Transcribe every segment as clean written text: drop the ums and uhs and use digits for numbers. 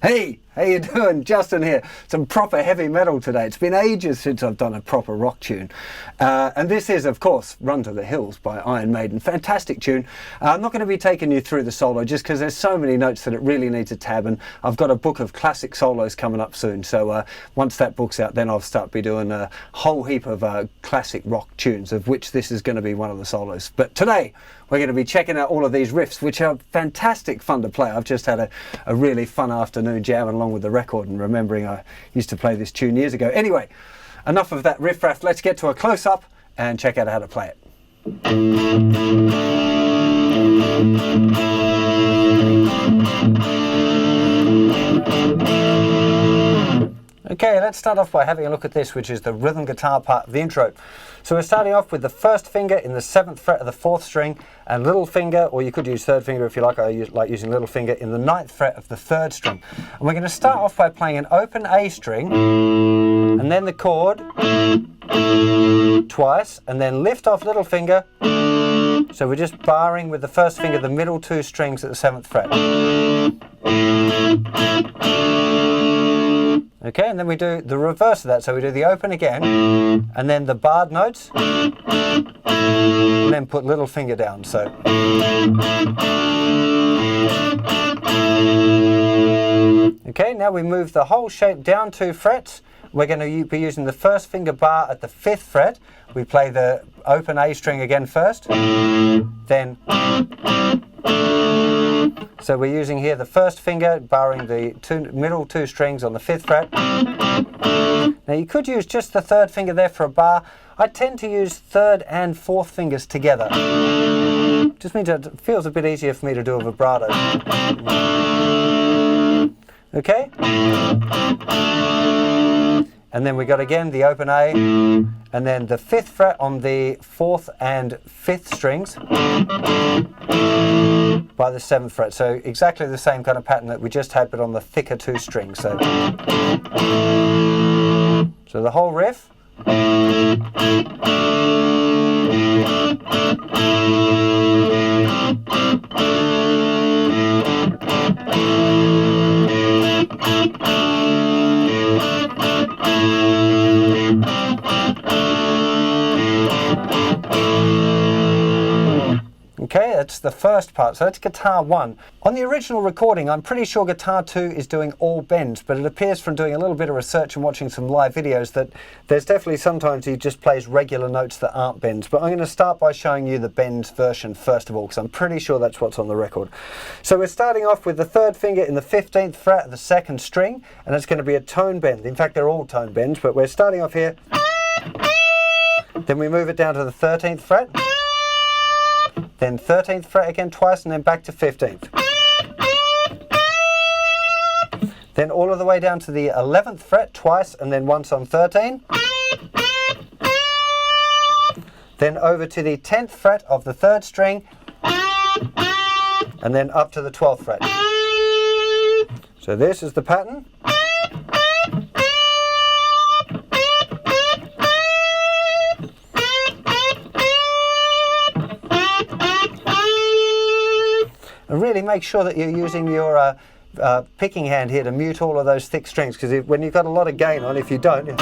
Hey, how you doing? Justin here. Some proper heavy metal today. It's been ages since I've done a proper rock tune. And this is, of course, Run to the Hills by Iron Maiden. Fantastic tune. I'm not going to be taking you through the solo just because there's so many notes that it really needs a tab, and I've got a book of classic solos coming up soon. So once that book's out, then I'll start be doing a whole heap of classic rock tunes, of which this is going to be one of the solos. But today, we're going to be checking out all of these riffs, which are fantastic fun to play. I've just had a really fun afternoon jamming along with the record and remembering I used to play this tune years ago. Anyway, enough of that riff-raff. Let's get to a close-up and check out how to play it. Okay, let's start off by having a look at this, which is the rhythm guitar part of the intro. So we're starting off with the first finger in the 7th fret of the 4th string, and little finger, or you could use third finger if you like. I like using little finger in the 9th fret of the 3rd string. And we're going to start off by playing an open A string, and then the chord twice, and then lift off little finger. So we're just barring with the first finger the middle 2 strings at the 7th fret. Okay, and then we do the reverse of that. So we do the open again, and then the barred notes, and then put little finger down. So. Okay, now we move the whole shape down 2 frets. We're going to be using the first finger bar at the 5th fret. We play the open A string again first, then. So we're using here the first finger, barring the middle 2 strings on the 5th fret. Now you could use just the 3rd finger there for a bar. I tend to use 3rd and 4th fingers together. Just means it feels a bit easier for me to do a vibrato. Okay? And then we got again the open A, and then the 5th fret on the 4th and 5th strings by the 7th fret. So exactly the same kind of pattern that we just had, but on the thicker 2 strings. So the whole riff. Okay, that's the first part. So that's guitar 1. On the original recording, I'm pretty sure guitar 2 is doing all bends, but it appears from doing a little bit of research and watching some live videos that there's definitely sometimes he just plays regular notes that aren't bends. But I'm going to start by showing you the bends version first of all, because I'm pretty sure that's what's on the record. So we're starting off with the 3rd finger in the 15th fret of the 2nd string, and it's going to be a tone bend. In fact, they're all tone bends, but we're starting off here. Then we move it down to the 13th fret. Then 13th fret again twice, and then back to 15th. Then all of the way down to the 11th fret twice, and then once on 13. then over to the 10th fret of the 3rd string, and then up to the 12th fret. So this is the pattern. And really make sure that you're using your picking hand here to mute all of those thick strings, because when you've got a lot of gain on, if you don't, you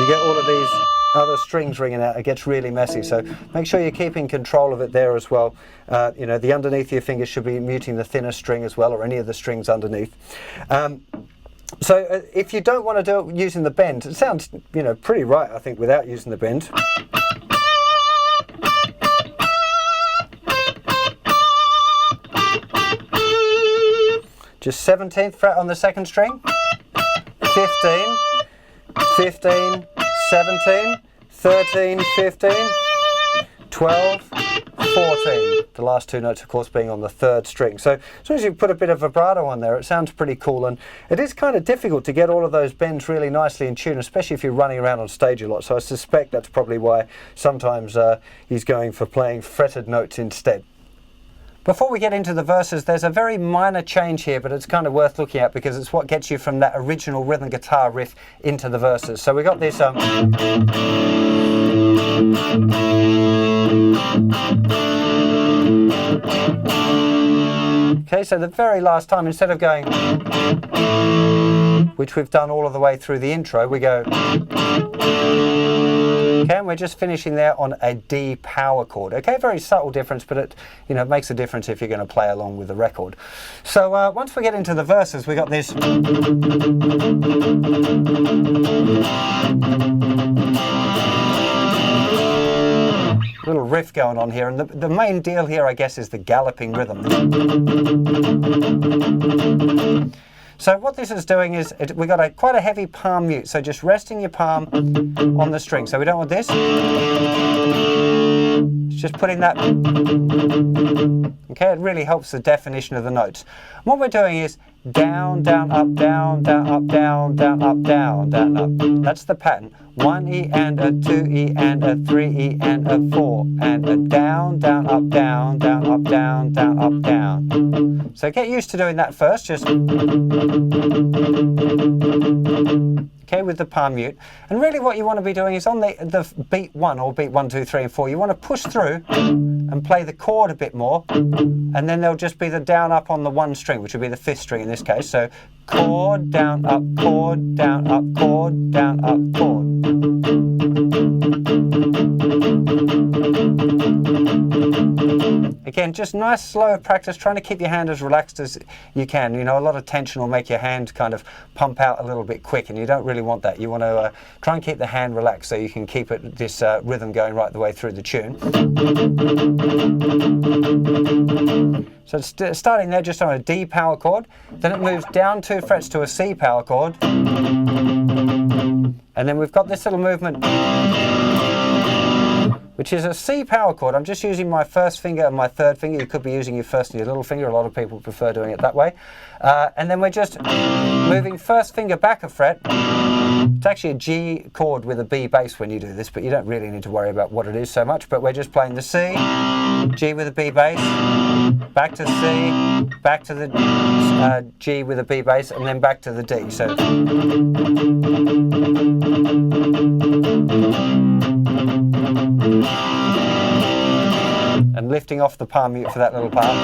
get all of these other strings ringing out. It gets really messy, so make sure you're keeping control of it there as well. You know, the underneath of your fingers should be muting the thinner string as well, or any of the strings underneath. So if you don't want to do it using the bend, it sounds, you know, pretty right, I think, without using the bend. Just 17th fret on the 2nd string, 15, 15, 17, 13, 15, 12, 14. The last 2 notes, of course, being on the 3rd string. So as soon as you put a bit of vibrato on there, it sounds pretty cool, and it is kind of difficult to get all of those bends really nicely in tune, especially if you're running around on stage a lot. So I suspect that's probably why sometimes he's going for playing fretted notes instead. Before we get into the verses, there's a very minor change here, but it's kind of worth looking at because it's what gets you from that original rhythm guitar riff into the verses. So we got this okay, so the very last time, instead of going, which we've done all of the way through the intro, we go, okay, and we're just finishing there on a D power chord. Okay, very subtle difference, but it, you know, makes a difference if you're going to play along with the record. So once we get into the verses, we got this little riff going on here, and the main deal here, I guess, is the galloping rhythm. So what this is doing is, we've got quite a heavy palm mute, so just resting your palm on the string. So we don't want this. It's just putting that. Okay, it really helps the definition of the notes. What we're doing is down, down, up, down, down, up, down, down, up, down, down, up. That's the pattern. 1 E and a 2 E and a 3 E and a 4 and a down, down, up, down, down, up, down, down, up, down. So get used to doing that first, just okay, with the palm mute. And really what you want to be doing is on the beat 1 or beat 1, 2, 3 and 4, you want to push through and play the chord a bit more, and then there'll just be the down up on the 1 string, which would be the 5th string in this case. So chord, down, up, chord, down, up, chord, down, up, chord. Again, just nice slow practice, trying to keep your hand as relaxed as you can. You know, a lot of tension will make your hand kind of pump out a little bit quick, and you don't really want that. You want to try and keep the hand relaxed so you can keep this rhythm going right the way through the tune. So it's starting there just on a D power chord, then it moves down 2 frets to a C power chord, and then we've got this little movement, which is a C power chord. I'm just using my 1st finger and my 3rd finger. You could be using your 1st and your little finger. A lot of people prefer doing it that way. And then we're just moving 1st finger back a fret. It's actually a G chord with a B bass when you do this, but you don't really need to worry about what it is so much. But we're just playing the C, G with a B bass, back to C, back to the G with a B bass, and then back to the D. So and lifting off the palm mute for that little part.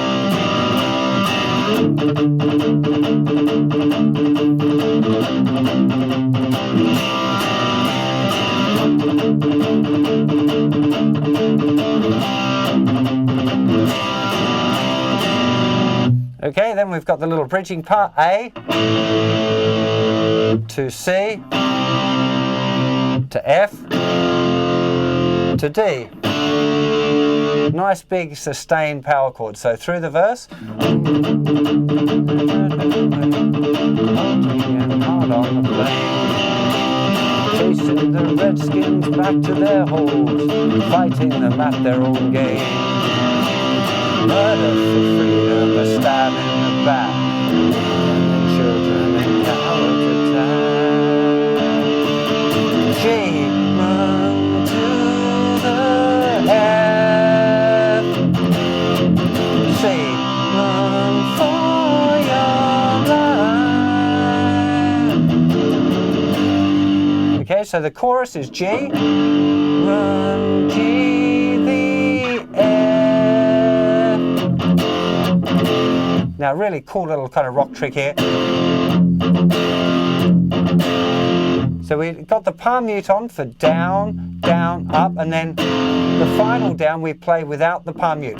Okay, then we've got the little bridging part, A to C to F to D. Nice big sustained power chord. So through the verse. Chasing the redskins back to their holes, fighting them at their own game. Murder for freedom, a stab in the back, and children in Calcutta. G, run to so the chorus is G, run G, the F. Now, really cool little kind of rock trick here. So we got the palm mute on for down, down, up, and then the final down we play without the palm mute.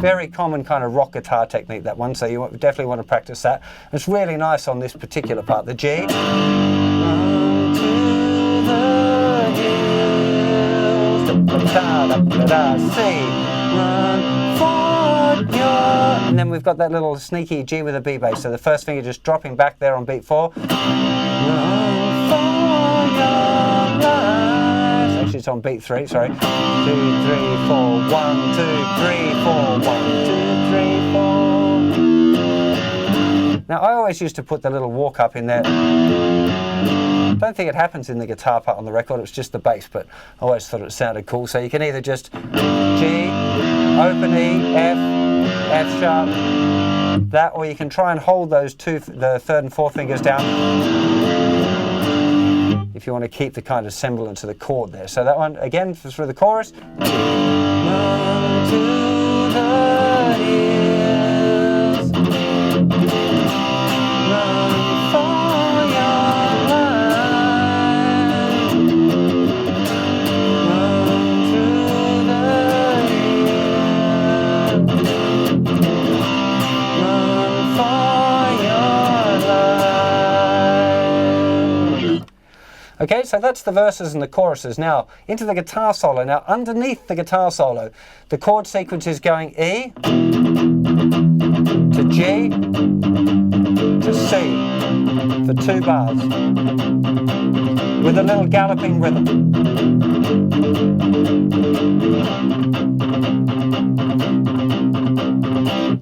Very common kind of rock guitar technique, that one, so you definitely want to practice that. It's really nice on this particular part, the G. Run to the hills, C, run for your... And then we've got that little sneaky G with a B bass, so the first finger just dropping back there on beat 4. Run for your life. Actually, it's on beat 3, sorry. 2, 3, 4, 1, 2, 3, 4, 1, 2, 3, 4. Now, I always used to put the little walk up in there. I don't think it happens in the guitar part on the record, it's just the bass, but I always thought it sounded cool. So you can either just G, open E, F, F sharp, that, or you can try and hold those two, the third and fourth fingers down, if you want to keep the kind of semblance of the chord there. So that one, again, for the chorus. Run to the hills, run for your life, run through the hills, run for your life. Okay, so that's the verses and the choruses. Now, into the guitar solo. Now, underneath the guitar solo, the chord sequence is going E to G to C for 2 bars with a little galloping rhythm.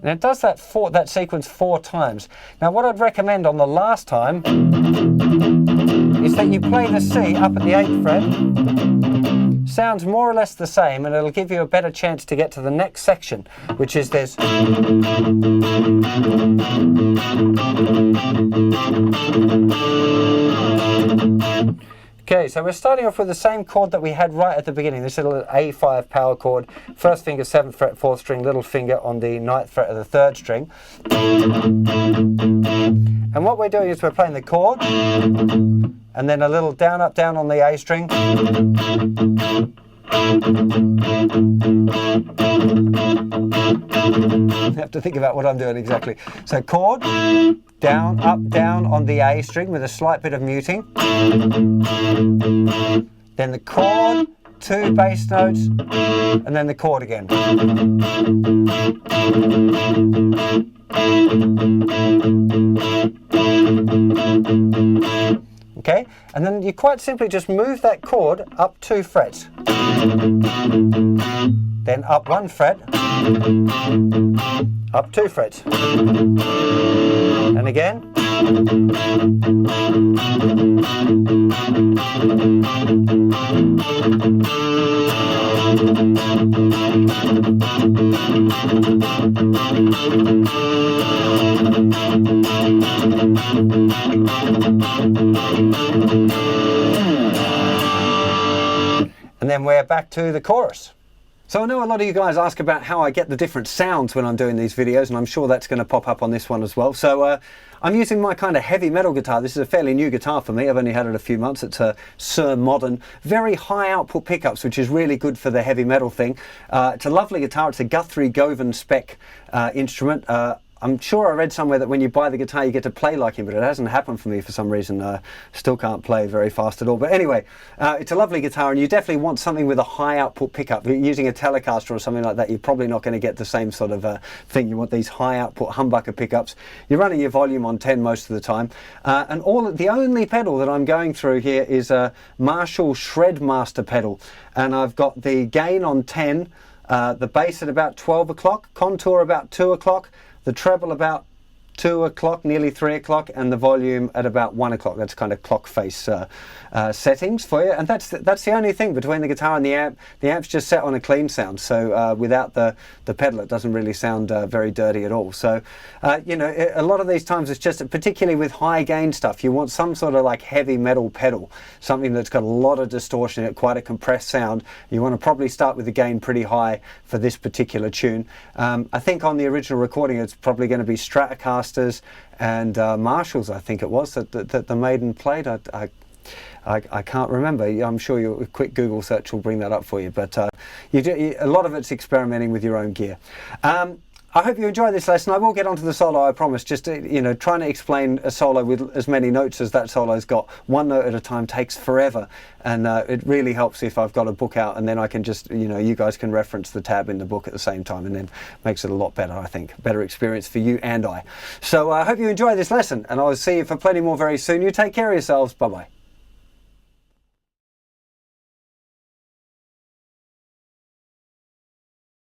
And it does that sequence 4 times. Now, what I'd recommend on the last time is that you play the C up at the 8th fret. Sounds more or less the same, and it'll give you a better chance to get to the next section, which is this. Okay, so we're starting off with the same chord that we had right at the beginning, this little A5 power chord. First finger 7th fret, 4th string, little finger on the 9th fret of the 3rd string. And what we're doing is we're playing the chord, and then a little down, up, down on the A string. I have to think about what I'm doing exactly. So chord, down, up, down on the A string with a slight bit of muting. Then the chord, 2 bass notes, and then the chord again. Okay, and then you quite simply just move that chord up 2 frets. Then up 1 fret, up 2 frets. And again. And then we're back to the chorus. So I know a lot of you guys ask about how I get the different sounds when I'm doing these videos, and I'm sure that's going to pop up on this one as well. So I'm using my kind of heavy metal guitar. This is a fairly new guitar for me. I've only had it a few months. It's a Sir Modern. Very high output pickups, which is really good for the heavy metal thing. It's a lovely guitar. It's a Guthrie Govan spec instrument. I'm sure I read somewhere that when you buy the guitar you get to play like him, but it hasn't happened for me for some reason. Still can't play very fast at all. But anyway, it's a lovely guitar, and you definitely want something with a high output pickup. You're using a Telecaster or something like that, you're probably not going to get the same sort of thing. You want these high output humbucker pickups. You're running your volume on 10 most of the time. And the only pedal that I'm going through here is a Marshall Shredmaster pedal. And I've got the gain on 10, the bass at about 12 o'clock, contour about 2 o'clock, the treble about 2 o'clock, nearly 3 o'clock, and the volume at about 1 o'clock. That's kind of clock face settings for you. And that's the only thing between the guitar and the amp. The amp's just set on a clean sound, so without the pedal, it doesn't really sound very dirty at all. So, you know, a lot of these times it's just, particularly with high gain stuff, you want some sort of like heavy metal pedal, something that's got a lot of distortion in it, quite a compressed sound. You want to probably start with the gain pretty high for this particular tune. I think on the original recording it's probably going to be Stratocasters and Marshalls, I think it was, that the Maiden played. I can't remember. I'm sure a quick Google search will bring that up for you. But a lot of it's experimenting with your own gear. I hope you enjoy this lesson. I will get onto the solo, I promise. Just you know, trying to explain a solo with as many notes as that solo's got, one note at a time, takes forever, and it really helps if I've got a book out, and then I can just, you know, you guys can reference the tab in the book at the same time, and then makes it a lot better, I think. Better experience for you and I. So I hope you enjoy this lesson, and I'll see you for plenty more very soon. You take care of yourselves. Bye bye.